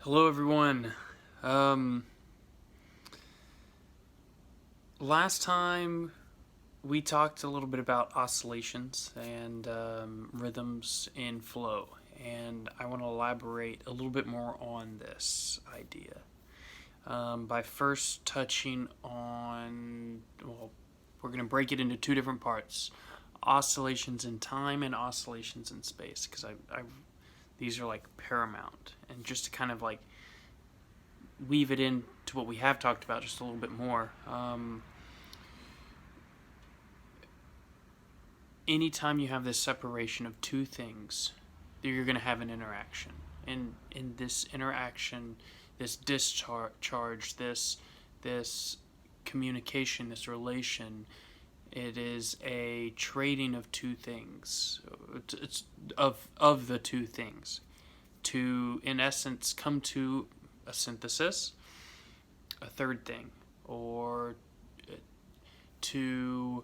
Hello, everyone. Um, Last time we talked a little bit about oscillations and rhythms in flow, and I want to elaborate a little bit more on this idea by first touching on, well, we're going to break it into two different parts: oscillations in time and oscillations in space, because these are like paramount, and just to kind of like weave it into what we have talked about just a little bit more. Anytime you have this separation of two things, you're going to have an interaction. And in this interaction, this discharge, this communication, this relation, it is a trading of two things. It's of the two things to, in essence, come to a synthesis, a third thing, or to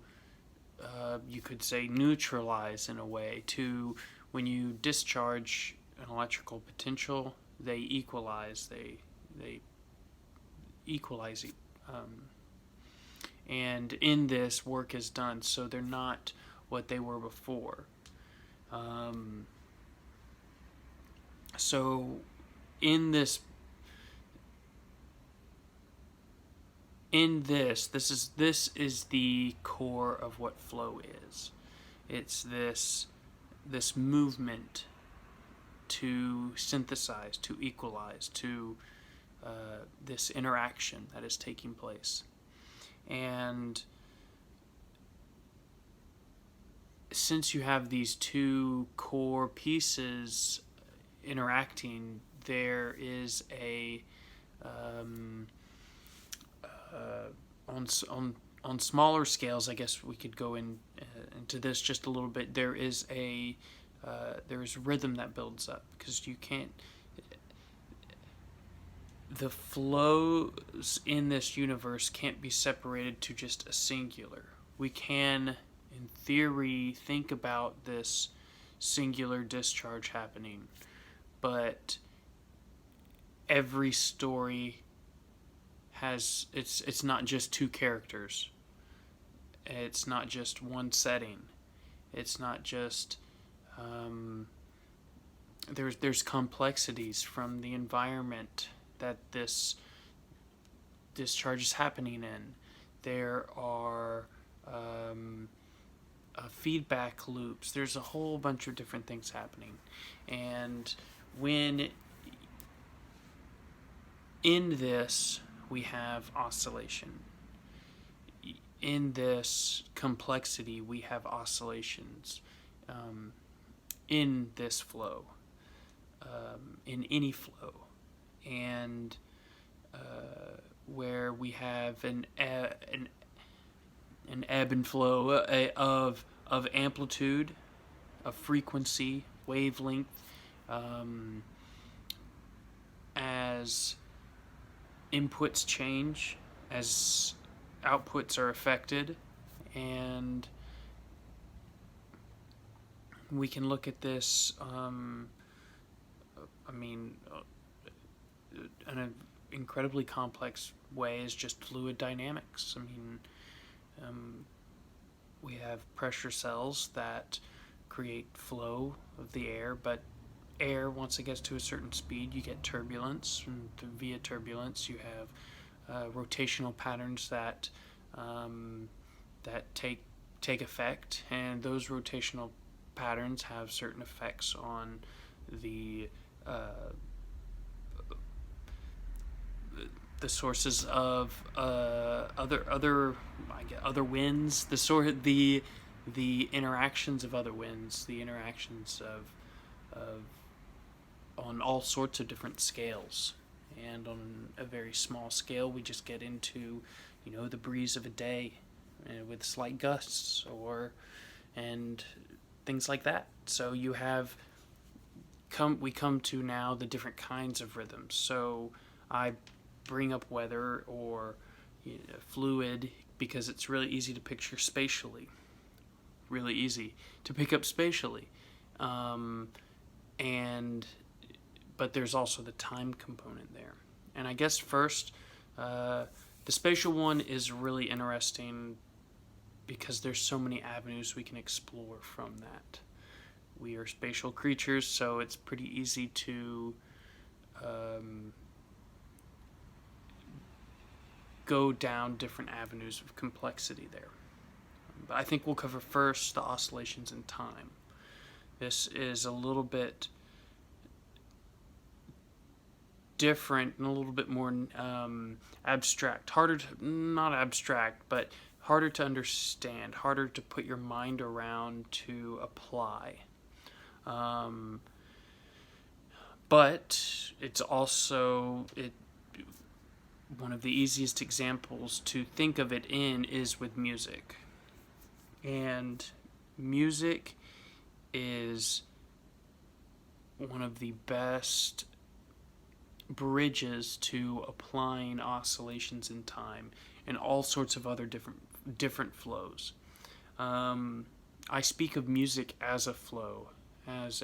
you could say neutralize in a way. To when you discharge an electrical potential, they equalize. They equalize. And in this, work is done, so they're not what they were before. Um, so in this this is the core of what flow is. It's this movement to synthesize, to equalize, to this interaction that is taking place. And since you have these two core pieces interacting, there is a on smaller scales, I guess we could go into this just a little bit. There is rhythm that builds up, because you can't. The flows in this universe can't be separated to just a singular. We can, in theory, think about this singular discharge happening, but every story has it's not just two characters. It's not just one setting. It's not just there's complexities from the environment that this discharge is happening in. There are feedback loops. There's a whole bunch of different things happening, and when in this we have oscillation. In this complexity, we have oscillations. In this flow, in any flow, and where we have an ebb and flow of amplitude, of frequency, wavelength, as inputs change, as outputs are affected, and we can look at this, in an incredibly complex way, is just fluid dynamics. We have pressure cells that create flow of the air, but air, once it gets to a certain speed, you get turbulence, and via turbulence you have rotational patterns that take effect, and those rotational patterns have certain effects on the sources of other winds, the interactions of other winds, the interactions of on all sorts of different scales. And on a very small scale, we just get into, the breeze of a day with slight gusts, and things like that. So we come to now the different kinds of rhythms. So I bring up weather or fluid because it's really easy to picture spatially, really easy to pick up spatially, and but there's also the time component there. And I guess first, the spatial one is really interesting because there's so many avenues we can explore from that. We are spatial creatures, so it's pretty easy to go down different avenues of complexity there. But I think we'll cover first the oscillations in time. This is a little bit different and a little bit more abstract. Harder to, not abstract, but harder to understand, harder to put your mind around to apply. But it's also one of the easiest examples to think of it in is with music. And music is one of the best bridges to applying oscillations in time and all sorts of other different flows. I speak of music as a flow, as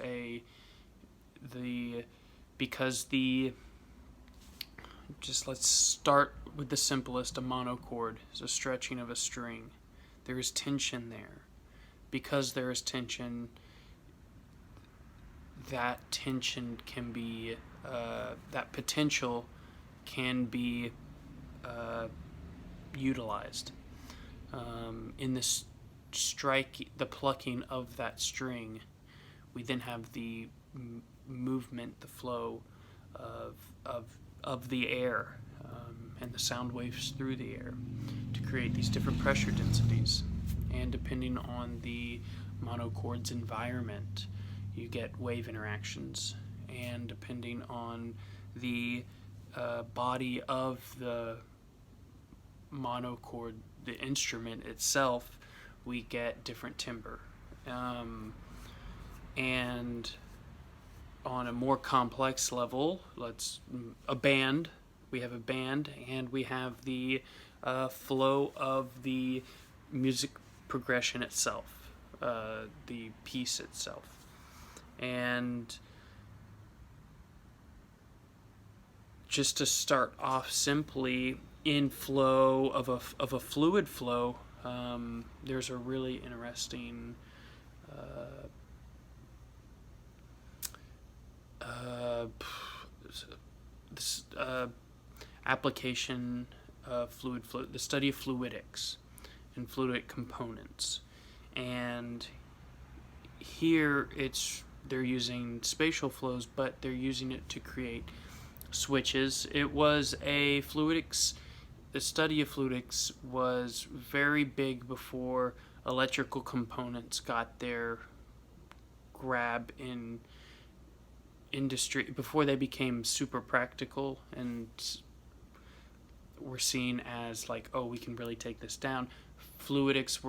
just let's start with the simplest. A monochord is a stretching of a string. There is tension there. Because there is tension, that tension can be that potential can be utilized in this the plucking of that string. We then have the movement, the flow of the air and the sound waves through the air to create these different pressure densities. And depending on the monochord's environment, you get wave interactions. And depending on the body of the monochord, the instrument itself, we get different timbre. And on a more complex level, we have a band, and we have the flow of the music progression itself, the piece itself. And just to start off simply, in flow of a fluid flow, there's a really interesting application of fluid flow, the study of fluidics and fluidic components. And here they're using spatial flows, but they're using it to create switches. It was the study of fluidics was very big before electrical components got their grab in industry, before they became super practical and were seen as like, oh, we can really take this down. Fluidics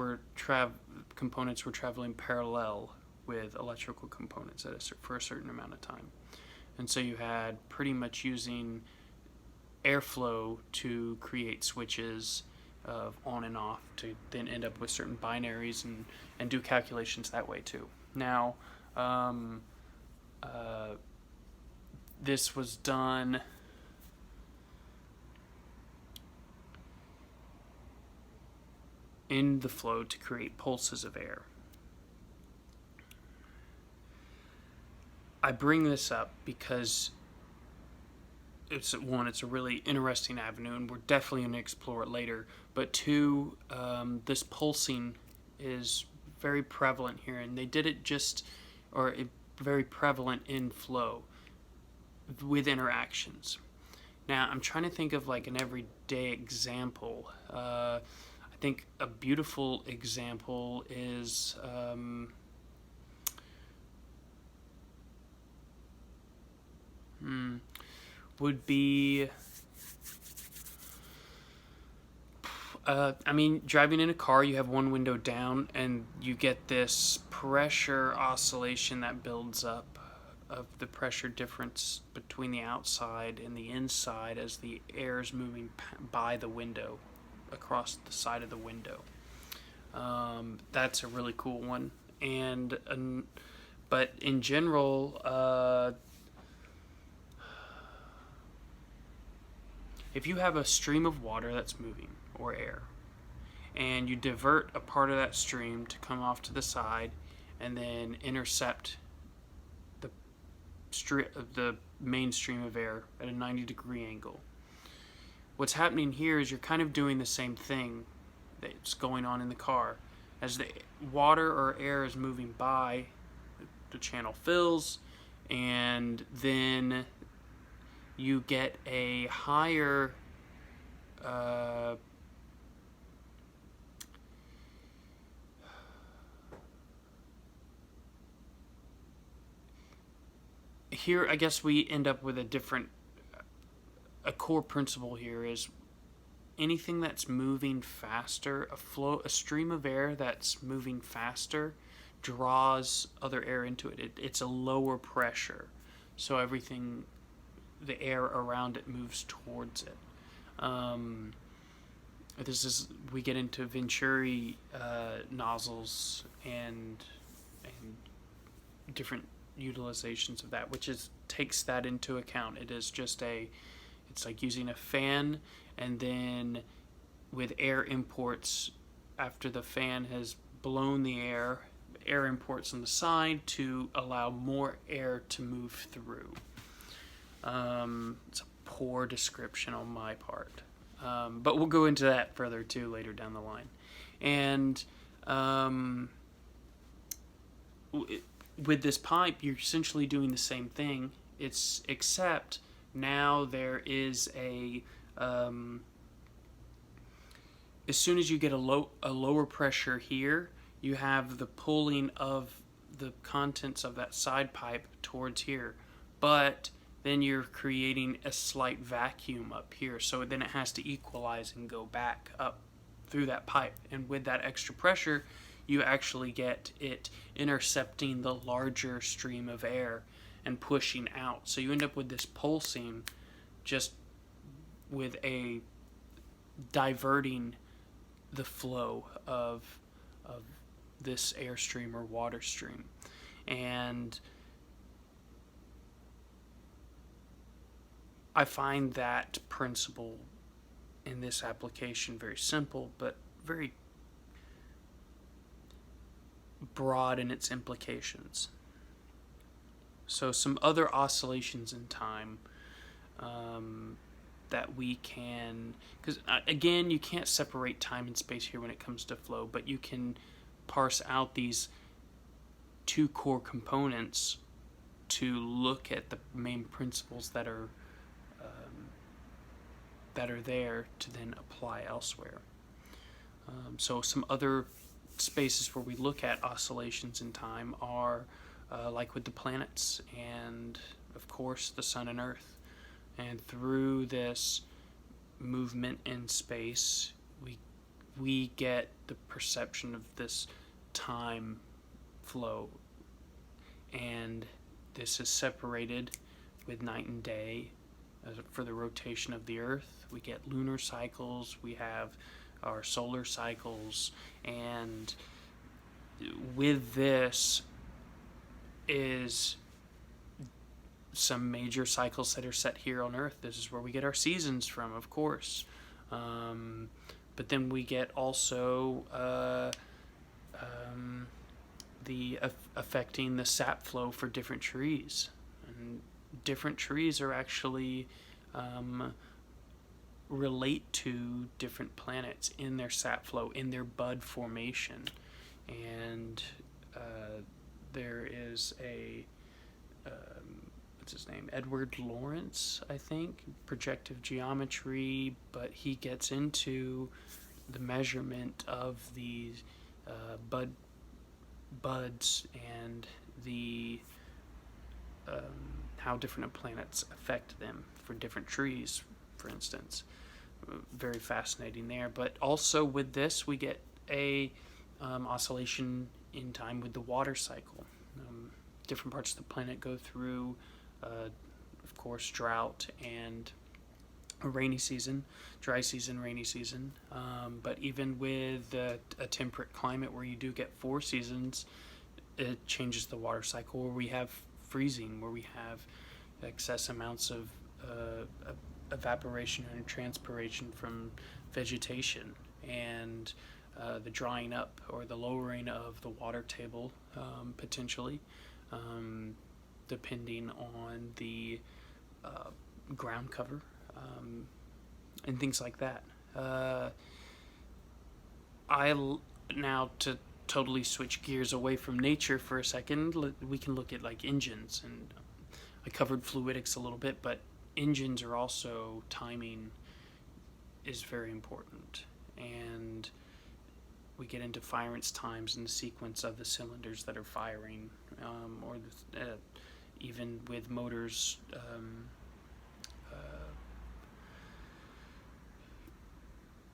components were traveling parallel with electrical components for a certain amount of time. And so you had pretty much using airflow to create switches of on and off to then end up with certain binaries and do calculations that way too. Now, this was done in the flow to create pulses of air. I bring this up because it's a really interesting avenue, and we're definitely going to explore it later. But two, this pulsing is very prevalent here, and they did it very prevalent in flow with interactions. Now, I'm trying to think of like an everyday example. I think a beautiful example is would be driving in a car, you have one window down and you get this pressure oscillation that builds up of the pressure difference between the outside and the inside as the air is moving by the window, across the side of the window. That's a really cool one. But in general, if you have a stream of water that's moving, or air, and you divert a part of that stream to come off to the side and then intercept the the main stream of air at a 90-degree angle. What's happening here is you're kind of doing the same thing that's going on in the car. As the water or air is moving by, the channel fills, and then you get a higher here I guess we end up with a core principle here is anything that's moving faster, a stream of air that's moving faster draws other air into it. It's a lower pressure, so everything, the air around it moves towards it. We get into Venturi nozzles and different utilizations of that, which takes that into account. It's like using a fan, and then with air imports, after the fan has blown the air imports on the side to allow more air to move through. It's a poor description on my part, but we'll go into that further too later down the line. And with this pipe, you're essentially doing the same thing. Except now there is as soon as you get a lower pressure here, you have the pulling of the contents of that side pipe towards here, but then you're creating a slight vacuum up here, so then it has to equalize and go back up through that pipe. And with that extra pressure, you actually get it intercepting the larger stream of air and pushing out. So you end up with this pulsing just with a diverting the flow of this airstream or water stream. And I find that principle in this application very simple, but very broad in its implications. So some other oscillations in time that we can, because again, you can't separate time and space here when it comes to flow, but you can parse out these two core components to look at the main principles that are there to then apply elsewhere. So some other spaces where we look at oscillations in time are like with the planets and, of course, the sun and earth. And through this movement in space, we get the perception of this time flow. And this is separated with night and day for the rotation of the earth. We get lunar cycles, we have our solar cycles, and with this is some major cycles that are set here on Earth. This is where we get our seasons from, of course. But then we get also affecting the sap flow for different trees. And different trees are actually relate to different planets in their sap flow, in their bud formation. And there is what's his name? Edward Lawrence, I think, projective geometry, but he gets into the measurement of these buds and the how different planets affect them for different trees, for instance. Very fascinating there. But also with this, we get a oscillation in time with the water cycle. Different parts of the planet go through, of course, drought and a rainy season, dry season, rainy season. But even with a temperate climate where you do get 4 seasons, it changes the water cycle, where we have freezing, where we have excess amounts of evaporation and transpiration from vegetation, and the drying up or the lowering of the water table, potentially, um, depending on the ground cover, and things like that. Uh, now, to totally switch gears away from nature for a second, we can look at like engines, and I covered fluidics a little bit, but engines are also, timing is very important, and we get into firance times and the sequence of the cylinders that are firing, or even with motors,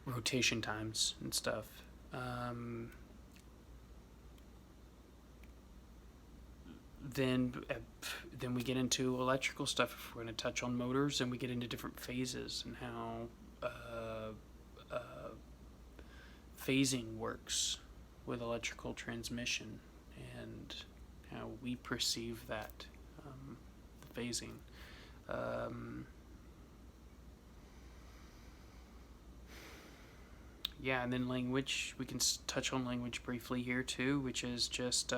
rotation times and stuff. Um, then then we get into electrical stuff. If we're going to touch on motors, and we get into different phases and how uh, phasing works with electrical transmission, and how we perceive that, the phasing. Um, yeah, and then language. We can touch on language briefly here too, which is just,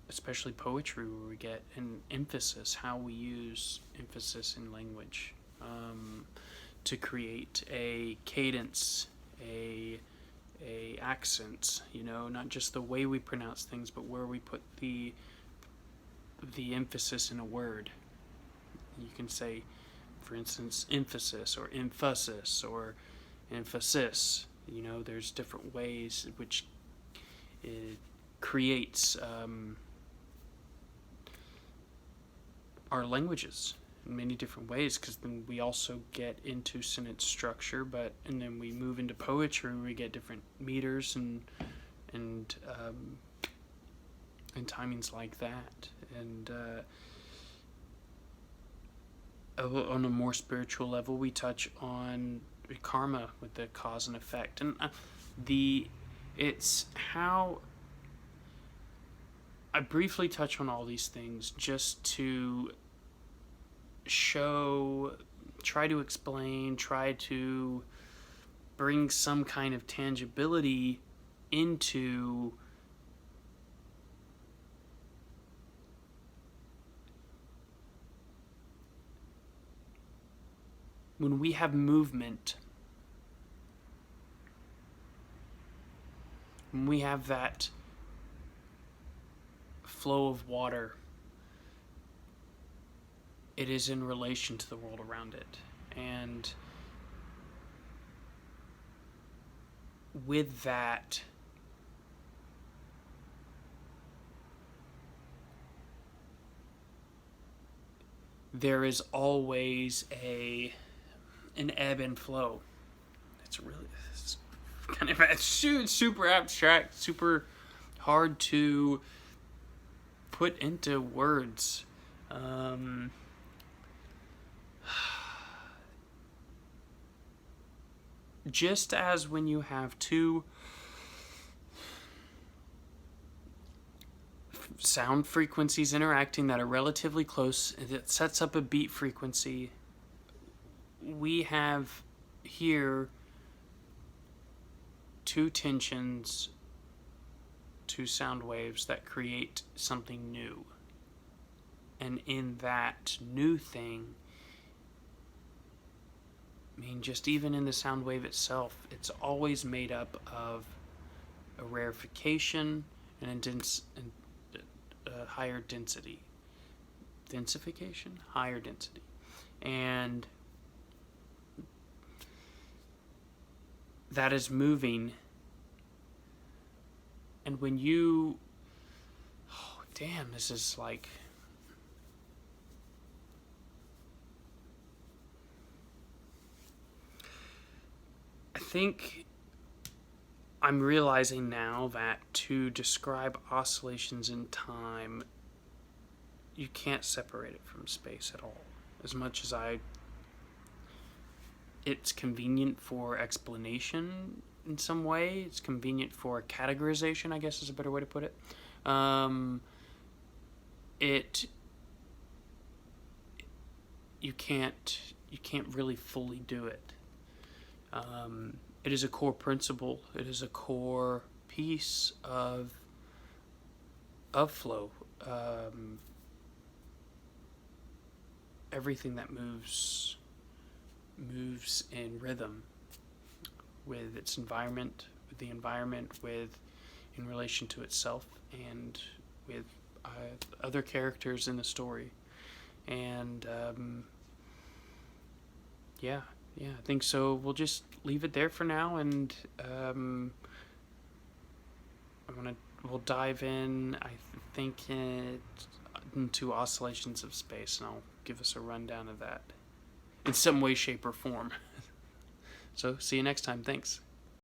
especially poetry, where we get an emphasis, how we use emphasis in language, to create a cadence, a accent, not just the way we pronounce things, but where we put the emphasis in a word. You can say, for instance, emphasis or emphasis or emphasis. There's different ways which it creates, our languages in many different ways, because then we also get into sentence structure, and then we move into poetry where we get different meters and timings like that, and on a more spiritual level, we touch on karma with the cause and effect, and it's how I briefly touch on all these things just to try to explain, try to bring some kind of tangibility into when we have movement, when we have that flow of water, it is in relation to the world around it. And with that, there is always an ebb and flow. It's kind of super abstract, super hard to put into words. Just as when you have two sound frequencies interacting that are relatively close, that sets up a beat frequency, we have here two tensions, two sound waves that create something new. And in that new thing, just even in the sound wave itself, it's always made up of a rarefication and a higher density. Densification? Higher density. And that is moving. And when you... Oh, damn, this is like... I think I'm realizing now that to describe oscillations in time, you can't separate it from space at all. As much as it's convenient for explanation in some way, it's convenient for categorization, I guess is a better way to put it. You you can't really fully do it. It is a core principle. It is a core piece of flow. Everything that moves in rhythm with its environment, with the environment, with in relation to itself, and with other characters in the story. And I think so. We'll just leave it there for now, and we'll dive in. I think into Oscillations of Space, and I'll give us a rundown of that in some way, shape, or form. So, see you next time. Thanks.